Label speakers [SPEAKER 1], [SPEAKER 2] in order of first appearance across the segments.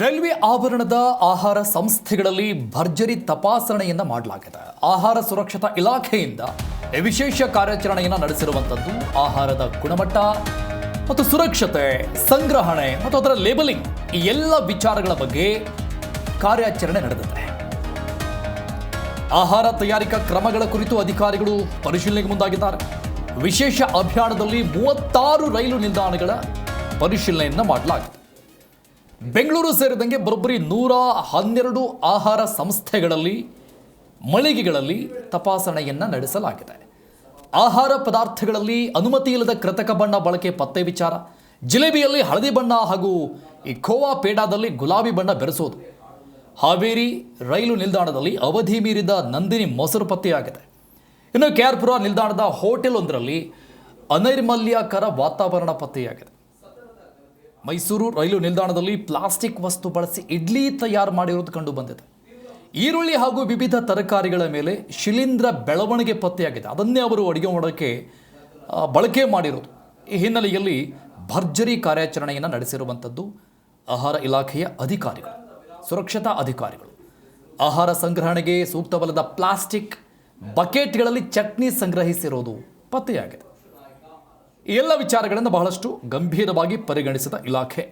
[SPEAKER 1] Railway ಆವರಣದ ಆಹಾರ ಸಂಸ್ಥೆಗಳಲ್ಲಿ ಭರ್ಜರಿ ತಪಾಸಣೆಯನ್ನು ಮಾಡಲಾಗಿದೆ. ಆಹಾರ ಸುರಕ್ಷತಾ ಇಲಾಖೆಯಿಂದ ವಿಶೇಷ ಕಾರ್ಯಾಚರಣೆಯನ್ನು ನಡೆಸಿರುವಂಥದ್ದು. ಆಹಾರದ ಗುಣಮಟ್ಟ ಮತ್ತು ಸುರಕ್ಷತೆ, ಸಂಗ್ರಹಣೆ ಮತ್ತು ಅದರ ಲೇಬಲಿಂಗ್ ಈ ಎಲ್ಲ ವಿಚಾರಗಳ ಬಗ್ಗೆ ಕಾರ್ಯಾಚರಣೆ ನಡೆದಿದೆ. ಆಹಾರ ತಯಾರಿಕಾ ಕ್ರಮಗಳ ಕುರಿತು ಅಧಿಕಾರಿಗಳು ಪರಿಶೀಲನೆಗೆ ಮುಂದಾಗಿದ್ದಾರೆ. ವಿಶೇಷ ಅಭಿಯಾನದಲ್ಲಿ 36 ರೈಲು ನಿಲ್ದಾಣಗಳ ಪರಿಶೀಲನೆಯನ್ನು ಮಾಡಲಾಗಿದೆ. ಬೆಂಗಳೂರು ಸೇರಿದಂಗೆ ಬರೋಬ್ಬರಿ 112 ಆಹಾರ ಸಂಸ್ಥೆಗಳಲ್ಲಿ ಮಳಿಗೆಗಳಲ್ಲಿ ತಪಾಸಣೆಯನ್ನು ನಡೆಸಲಾಗಿದೆ. ಆಹಾರ ಪದಾರ್ಥಗಳಲ್ಲಿ ಅನುಮತಿ ಇಲ್ಲದ ಕೃತಕ ಬಣ್ಣ ಬಳಕೆ ಪತ್ತೆ ವಿಚಾರ, ಜಿಲೇಬಿಯಲ್ಲಿ ಹಳದಿ ಬಣ್ಣ ಹಾಗೂ ಈ ಖೋವಾ ಪೇಡಾದಲ್ಲಿ ಗುಲಾಬಿ ಬಣ್ಣ ಬೆರೆಸೋದು, ಹಾವೇರಿ ರೈಲು ನಿಲ್ದಾಣದಲ್ಲಿ ಅವಧಿ ಮೀರಿದ ನಂದಿನಿ ಮೊಸರು ಪತ್ತೆಯಾಗಿದೆ. ಇನ್ನು ಕೆಆರ್ಪುರ ನಿಲ್ದಾಣದ ಹೋಟೆಲ್ ಒಂದರಲ್ಲಿ ಅನೈರ್ಮಲ್ಯಕರ ವಾತಾವರಣ ಪತ್ತೆಯಾಗಿದೆ. ಮೈಸೂರು ರೈಲು ನಿಲ್ದಾಣದಲ್ಲಿ ಪ್ಲಾಸ್ಟಿಕ್ ವಸ್ತು ಬಳಸಿ ಇಡ್ಲಿ ತಯಾರು ಮಾಡಿರುವುದು ಕಂಡು ಬಂದಿದೆ. ಈರುಳ್ಳಿ ಹಾಗೂ ವಿವಿಧ ತರಕಾರಿಗಳ ಮೇಲೆ ಶಿಲೀಂಧ್ರ ಬೆಳವಣಿಗೆ ಪತ್ತೆಯಾಗಿದೆ. ಅದನ್ನೇ ಅವರು ಅಡುಗೆ ಮಾಡೋಕ್ಕೆ ಬಳಕೆ ಮಾಡಿರೋದು. ಈ ಹಿನ್ನೆಲೆಯಲ್ಲಿ ಭರ್ಜರಿ ಕಾರ್ಯಾಚರಣೆಯನ್ನು ನಡೆಸಿರುವಂಥದ್ದು ಆಹಾರ ಇಲಾಖೆಯ ಅಧಿಕಾರಿಗಳು, ಸುರಕ್ಷತಾ ಅಧಿಕಾರಿಗಳು. ಆಹಾರ ಸಂಗ್ರಹಣೆಗೆ ಸೂಕ್ತವಲ್ಲದ ಪ್ಲಾಸ್ಟಿಕ್ ಬಕೆಟ್ಗಳಲ್ಲಿ ಚಟ್ನಿ ಸಂಗ್ರಹಿಸಿರೋದು ಪತ್ತೆಯಾಗಿದೆ. ಈ ಎಲ್ಲ ವಿಚಾರಗಳನ್ನು ಬಹಳಷ್ಟು ಗಂಭೀರವಾಗಿ ಪರಿಗಣಿಸಿದ ಇಲಾಖೆ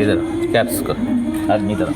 [SPEAKER 2] इधर कैप्स कर नहीं तरह